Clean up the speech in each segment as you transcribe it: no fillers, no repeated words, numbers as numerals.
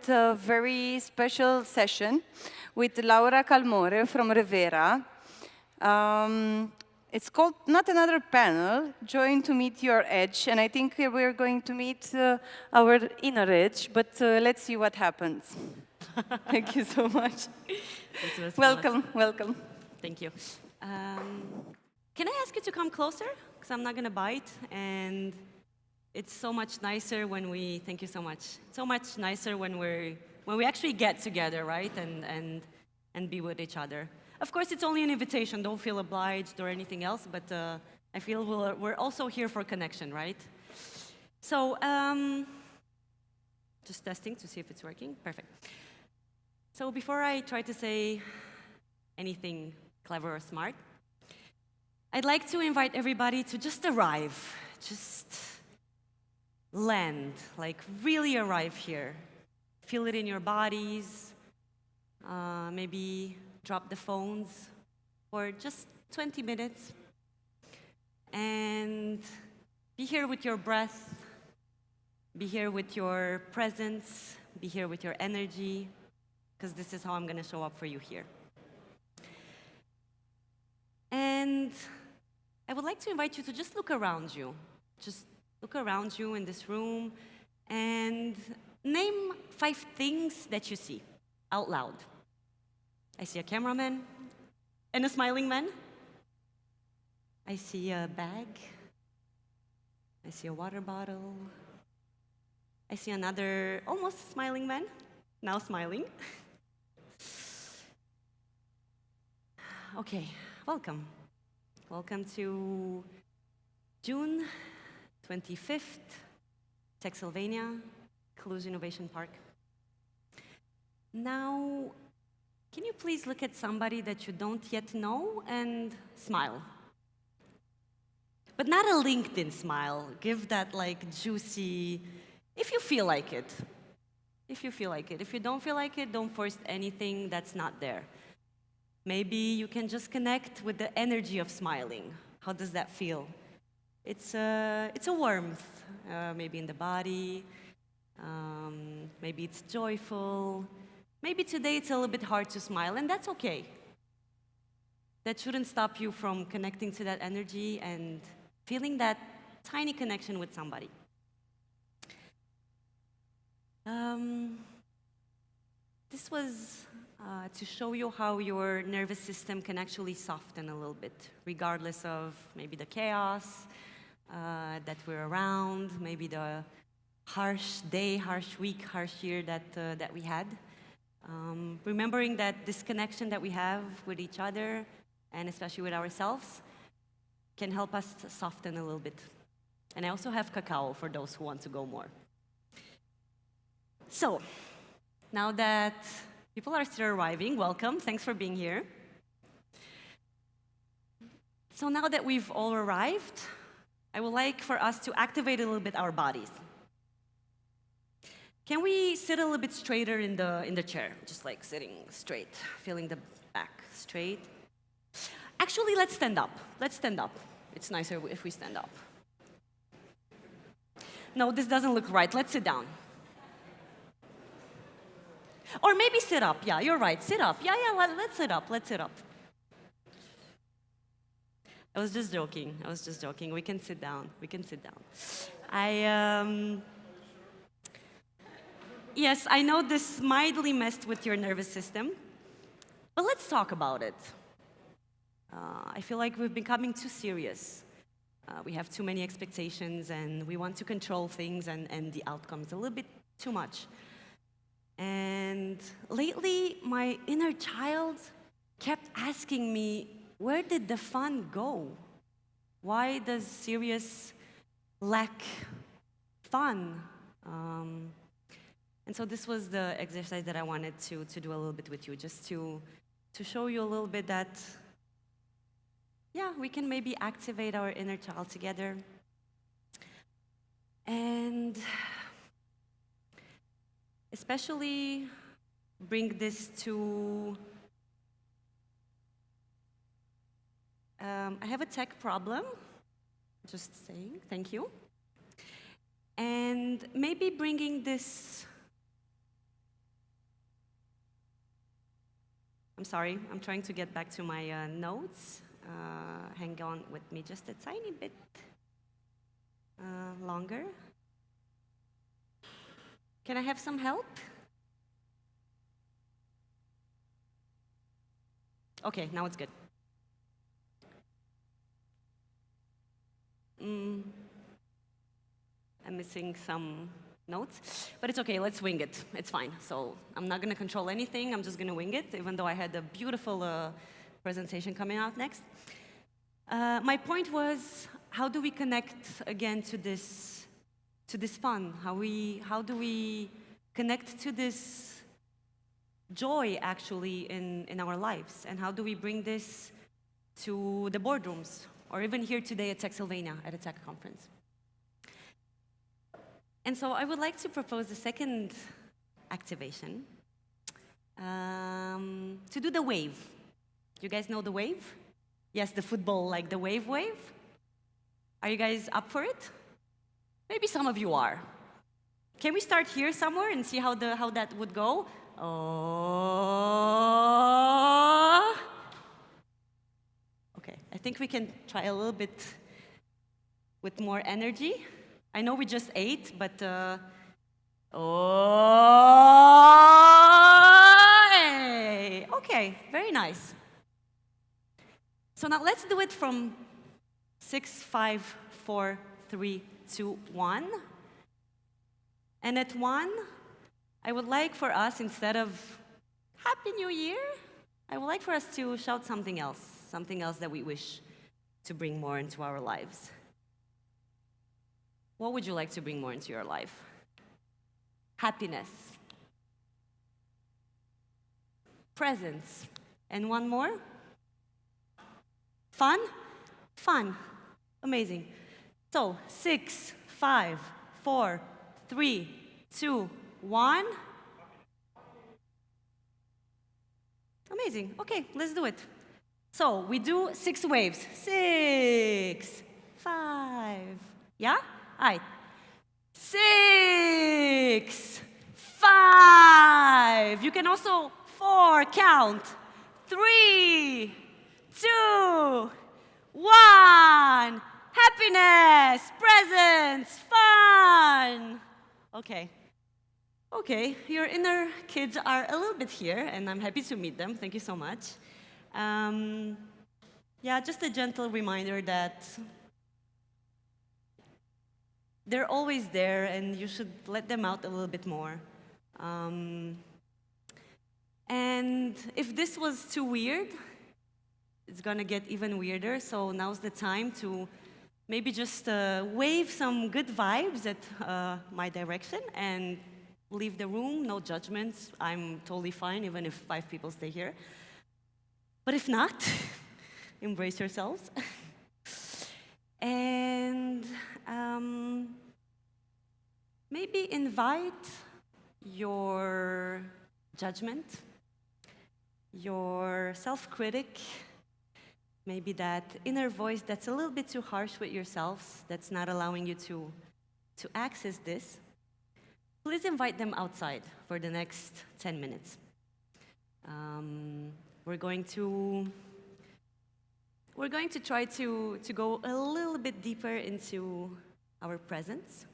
with a very special session with Laura Calmore from Revera. It's called Not Another Panel, Join to Meet Your Edge. And I think we're going to meet our inner edge, but let's see what happens. Thank you so much. Welcome, welcome. Thank you. Can I ask you to come closer? Because I'm not going to bite. And it's so much nicer when we, thank you so much. It's so much nicer when we actually get together, right? And be with each other. Of course, it's only an invitation. Don't feel obliged or anything else. But I feel we're also here for connection, right? So just testing to see if it's working. Perfect. So before I try to say anything clever or smart, I'd like to invite everybody to just arrive, just land, like really arrive here. Feel it in your bodies, maybe drop the phones for just 20 minutes and be here with your breath, be here with your presence, be here with your energy, because this is how I'm going to show up for you here. And I would like to invite you to just look around you. Just look around you in this room and name 5 things that you see out loud. I see a cameraman and a smiling man. I see a bag. I see a water bottle. I see another almost smiling man, now smiling. Okay, welcome. Welcome to June 25th, Texylvania, Cluj Innovation Park. Now, can you please look at somebody that you don't yet know and smile? But not a LinkedIn smile. Give that like juicy, if you feel like it. If you feel like it. If you don't feel like it, don't force anything that's not there. Maybe you can just connect with the energy of smiling. How does that feel? It's a warmth, maybe in the body. Maybe it's joyful. Maybe today it's a little bit hard to smile, and that's okay. That shouldn't stop you from connecting to that energy and feeling that tiny connection with somebody. This was to show you how your nervous system can actually soften a little bit, regardless of maybe the chaos that we're around, maybe the harsh day, harsh week, harsh year that we had. Remembering that this connection that we have with each other, and especially with ourselves, can help us soften a little bit. And I also have cacao for those who want to go more. So, now that people are still arriving, welcome, thanks for being here. So now that we've all arrived, I would like for us to activate a little bit our bodies. Can we sit a little bit straighter in the chair? Just like sitting straight, feeling the back straight. Actually, let's stand up. Let's stand up. It's nicer if we stand up. No, this doesn't look right. Let's sit down. Or maybe sit up. Yeah, you're right. Sit up. Yeah, let's sit up. Let's sit up. I was just joking. I was just joking. We can sit down. We can sit down. Yes, I know this mildly messed with your nervous system, but let's talk about it. I feel like we've becoming too serious. We have too many expectations, and we want to control things and the outcomes a little bit too much. And lately, my inner child kept asking me, where did the fun go? Why does serious lack fun? And so this was the exercise that I wanted to do a little bit with you, just to show you a little bit that, yeah, we can maybe activate our inner child together. And especially bring this to, I have a tech problem, just saying, thank you. And maybe bringing this I'm sorry, I'm trying to get back to my notes. Hang on with me just a tiny bit longer. Can I have some help? Okay, now it's good. I'm missing some notes, but it's okay, let's wing it. It's fine. So I'm not gonna control anything, I'm just gonna wing it, even though I had a beautiful presentation coming out next. My point was, how do we connect again to this fun? How do we connect to this joy actually in our lives? And how do we bring this to the boardrooms, or even here today at Tech Sylvania at a tech conference? And so I would like to propose a second activation, to do the wave. You guys know the wave? Yes, the football, like the wave. Are you guys up for it? Maybe some of you are. Can we start here somewhere and see how that would go? Oh. Okay, I think we can try a little bit with more energy. I know we just ate, but oh, hey. Okay, very nice. So now let's do it from 6, 5, 4, 3, 2, 1. And at 1, I would like for us, instead of Happy New Year, I would like for us to shout something else that we wish to bring more into our lives. What would you like to bring more into your life? Happiness. Presence. And one more? Fun? Fun. Amazing. So, 6, 5, 4, 3, 2, 1. Amazing. Okay, let's do it. So, we do 6 waves. 6, 5. Yeah? All right. 6, 5. You can also 4 count. 3, 2, 1. Happiness, presence, fun. Okay. Okay, your inner kids are a little bit here, and I'm happy to meet them. Thank you so much. Yeah, just a gentle reminder that they're always there, and you should let them out a little bit more. And if this was too weird, it's gonna get even weirder, so now's the time to maybe just wave some good vibes at my direction and leave the room, no judgments. I'm totally fine, even if 5 people stay here. But if not, embrace yourselves. And maybe invite your judgment, your self-critic, maybe that inner voice that's a little bit too harsh with yourselves, that's not allowing you to access this. Please invite them outside for the next 10 minutes. We're going to try to go a little bit deeper into our presence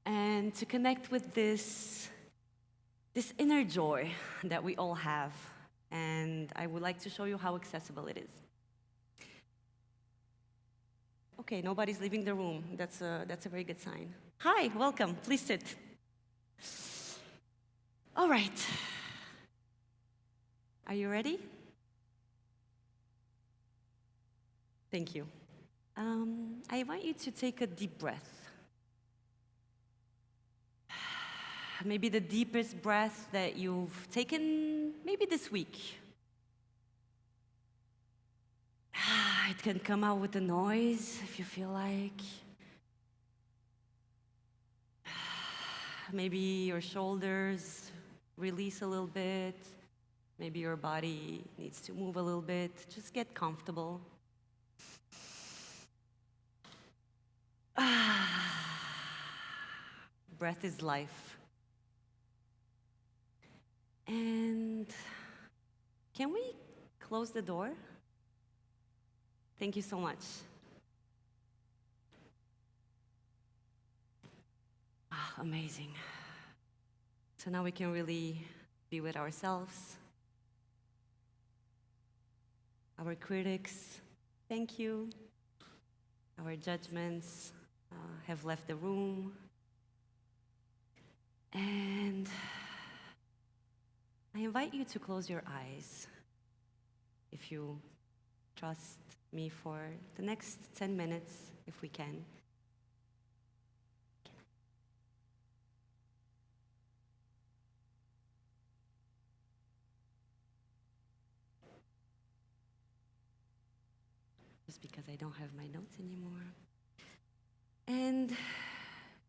and to connect with this inner joy that we all have. And I would like to show you how accessible it is. Okay, nobody's leaving the room. That's a very good sign. Hi, welcome. Please sit. All right. Are you ready? Thank you. I invite you to take a deep breath. Maybe the deepest breath that you've taken maybe this week. It can come out with a noise if you feel like. Maybe your shoulders release a little bit. Maybe your body needs to move a little bit. Just get comfortable. Breath is life. And Can we close the door? Thank you so much. Amazing. So now we can really be with ourselves. Our critics, thank you. Our judgments have left the room. And I invite you to close your eyes if you trust me for the next 10 minutes, if we can. Just because I don't have my notes anymore. And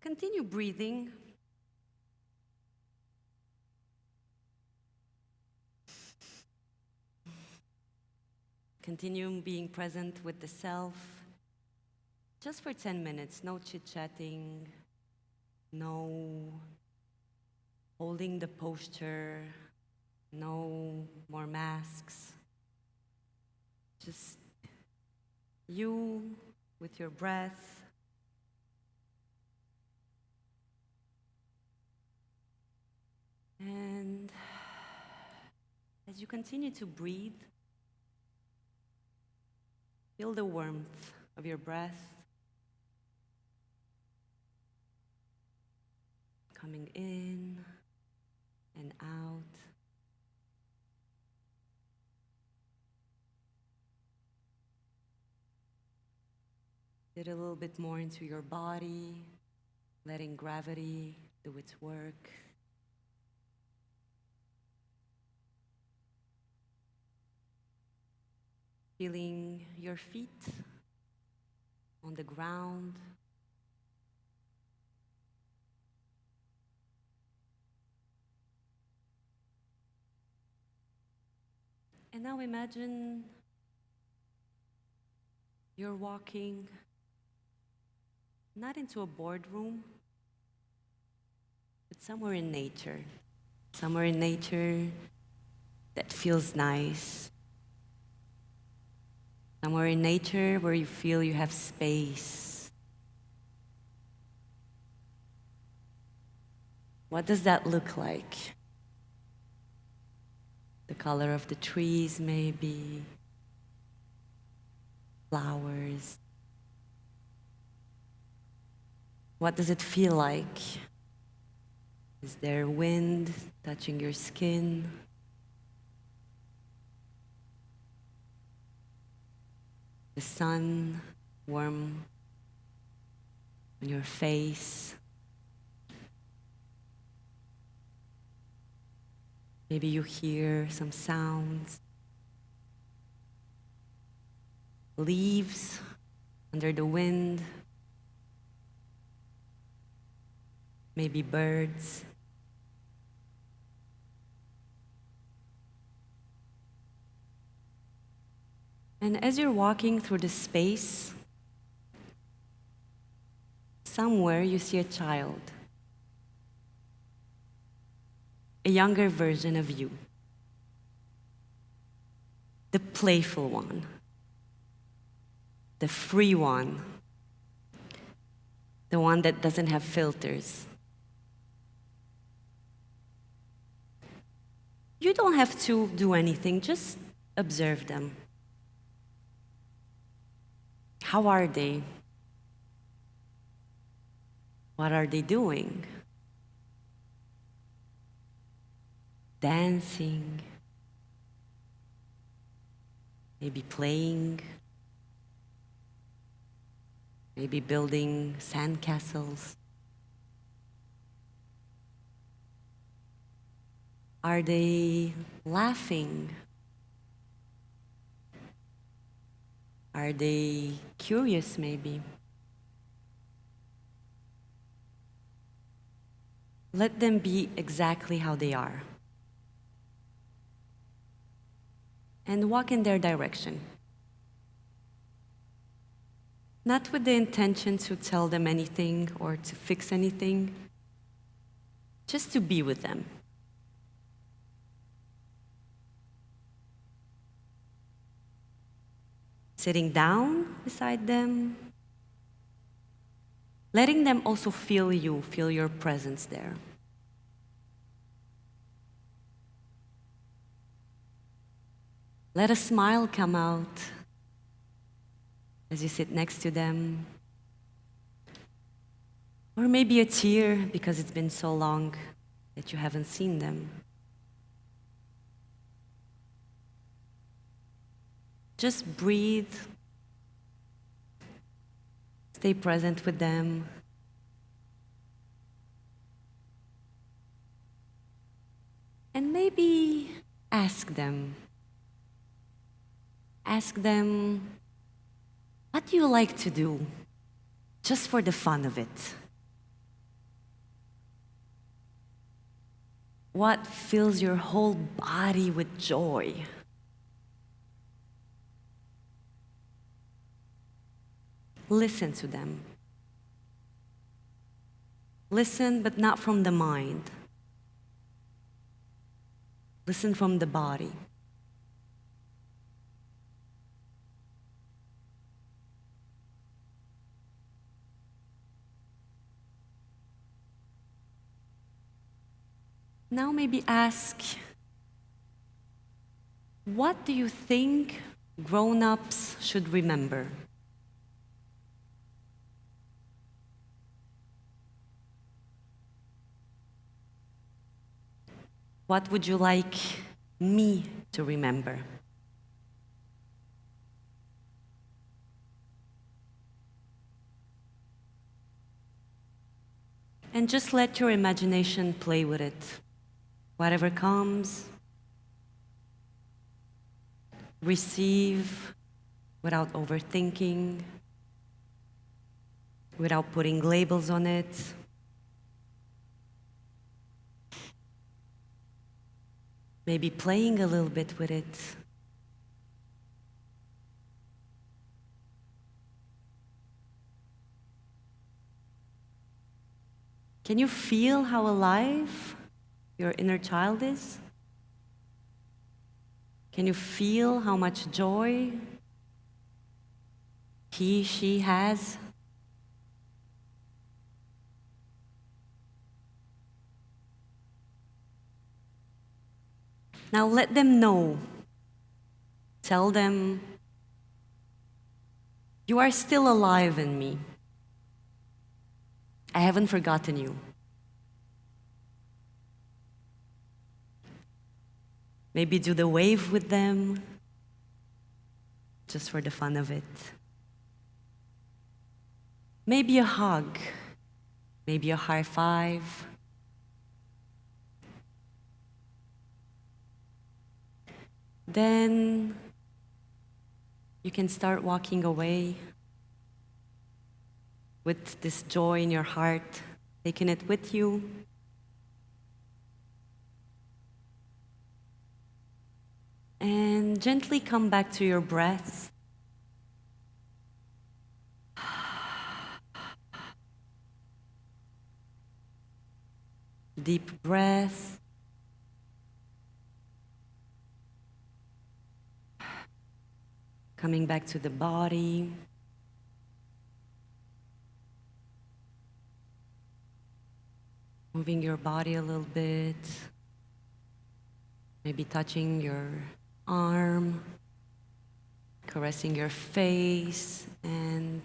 continue breathing. Continue being present with the self. Just for 10 minutes, no chit-chatting, no holding the posture, no more masks. Just you with your breath. And as you continue to breathe, feel the warmth of your breath coming in and out. Get a little bit more into your body, letting gravity do its work. Feeling your feet on the ground. And now imagine you're walking not into a boardroom, but somewhere in nature. Somewhere in nature that feels nice. Somewhere in nature where you feel you have space. What does that look like? The color of the trees, maybe. Flowers. What does it feel like? Is there wind touching your skin? The sun warm on your face? Maybe you hear some sounds. Leaves under the wind. Maybe birds. And as you're walking through the space, somewhere you see a child, a younger version of you, the playful one, the free one, the one that doesn't have filters. You don't have to do anything, just observe them. How are they? What are they doing? Dancing, maybe playing, maybe building sandcastles. Are they laughing? Are they curious, maybe? Let them be exactly how they are. And walk in their direction. Not with the intention to tell them anything or to fix anything, just to be with them. sitting down beside them, letting them also feel you, feel your presence there. Let a smile come out as you sit next to them. Or maybe a tear because it's been so long that you haven't seen them. Just breathe. Stay present with them. And maybe ask them. Ask them, what do you like to do? Just for the fun of it. What fills your whole body with joy? Listen to them. Listen, but not from the mind. Listen from the body. Now maybe ask, what do you think grown-ups should remember? What would you like me to remember? And just let your imagination play with it. Whatever comes, receive without overthinking, without putting labels on it. Maybe playing a little bit with it. Can you feel how alive your inner child is? Can you feel how much joy he, she has? Now let them know. Tell them, you are still alive in me. I haven't forgotten you. Maybe do the wave with them, just for the fun of it. Maybe a hug, maybe a high five. Then you can start walking away with this joy in your heart, taking it with you. And gently come back to your breath. Deep breath. Coming back to the body. Moving your body a little bit. Maybe touching your arm, caressing your face, and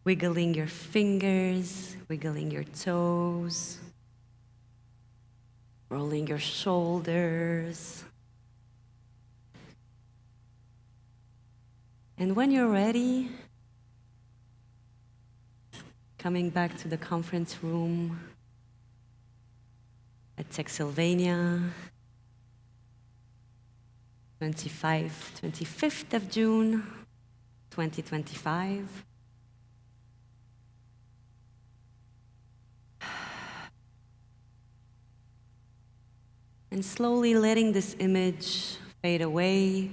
wiggling your fingers, wiggling your toes, rolling your shoulders. And when you're ready, coming back to the conference room at Texylvania, 25th of June, 2025. And slowly letting this image fade away,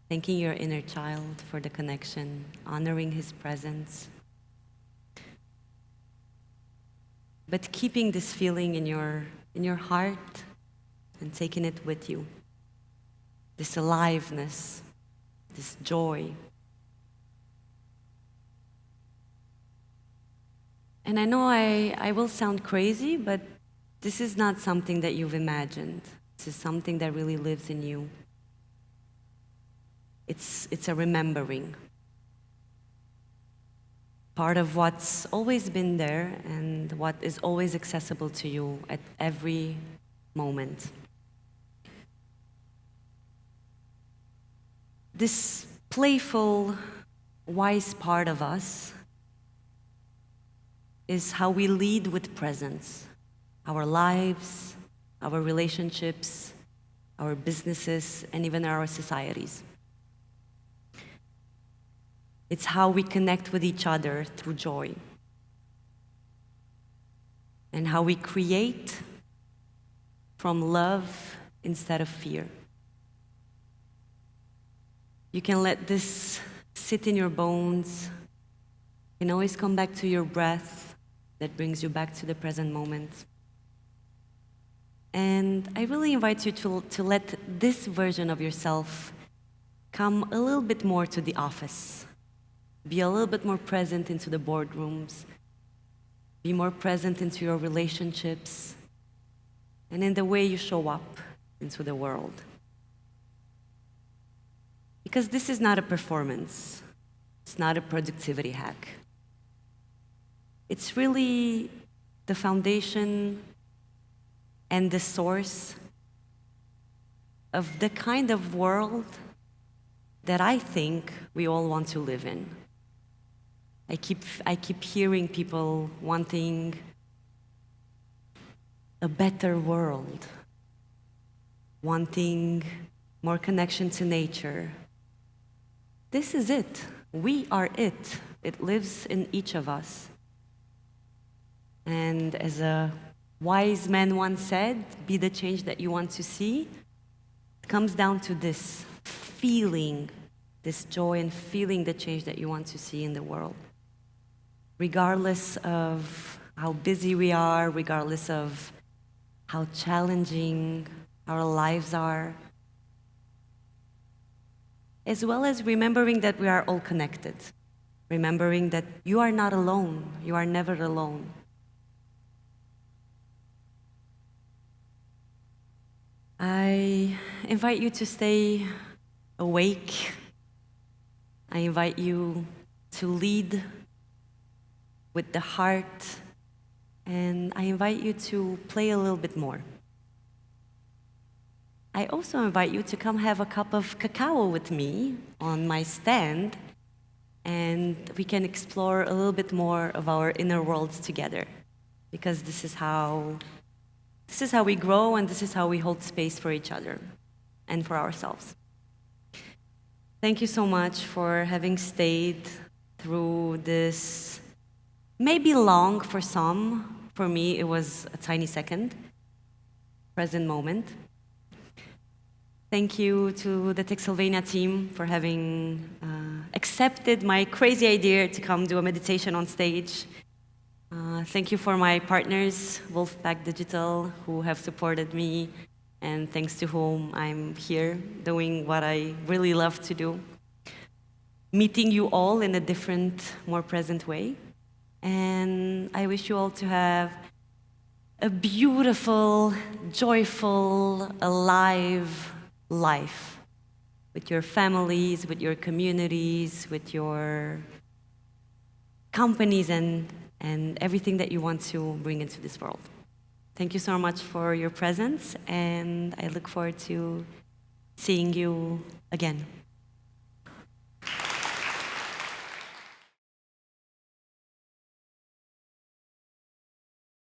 thanking your inner child for the connection, honoring his presence. But keeping this feeling in your heart, and taking it with you. This aliveness, this joy. And I know I will sound crazy, but this is not something that you've imagined. This is something that really lives in you. It's a remembering. Part of what's always been there and what is always accessible to you at every moment. This playful, wise part of us is how we lead with presence. Our lives, our relationships, our businesses, and even our societies. It's how we connect with each other through joy. And how we create from love instead of fear. You can let this sit in your bones. You can always come back to your breath that brings you back to the present moment. And I really invite you to let this version of yourself come a little bit more to the office. Be a little bit more present into the boardrooms. Be more present into your relationships and in the way you show up into the world. Because this is not a performance. It's not a productivity hack. It's really the foundation and the source of the kind of world that I think we all want to live in. I keep hearing people wanting a better world, wanting more connection to nature. This is it. We are it. It lives in each of us. And as a wise man once said, be the change that you want to see. It comes down to this, feeling this joy and feeling the change that you want to see in the world. Regardless of how busy we are, regardless of how challenging our lives are, as well as remembering that we are all connected, remembering that you are not alone, you are never alone. I invite you to stay awake. I invite you to lead with the heart, and I invite you to play a little bit more. I also invite you to come have a cup of cacao with me on my stand, and we can explore a little bit more of our inner worlds together, because this is how we grow, and this is how we hold space for each other and for ourselves. Thank you so much for having stayed through this. Maybe long for some. For me, it was a tiny second, present moment. Thank you to the Texylvania team for having accepted my crazy idea to come do a meditation on stage. Thank you for my partners, Wolfpack Digital, who have supported me, and thanks to whom I'm here doing what I really love to do. Meeting you all in a different, more present way. And I wish you all to have a beautiful, joyful, alive life with your families, with your communities, with your companies, and everything that you want to bring into this world. Thank you so much for your presence, and I look forward to seeing you again.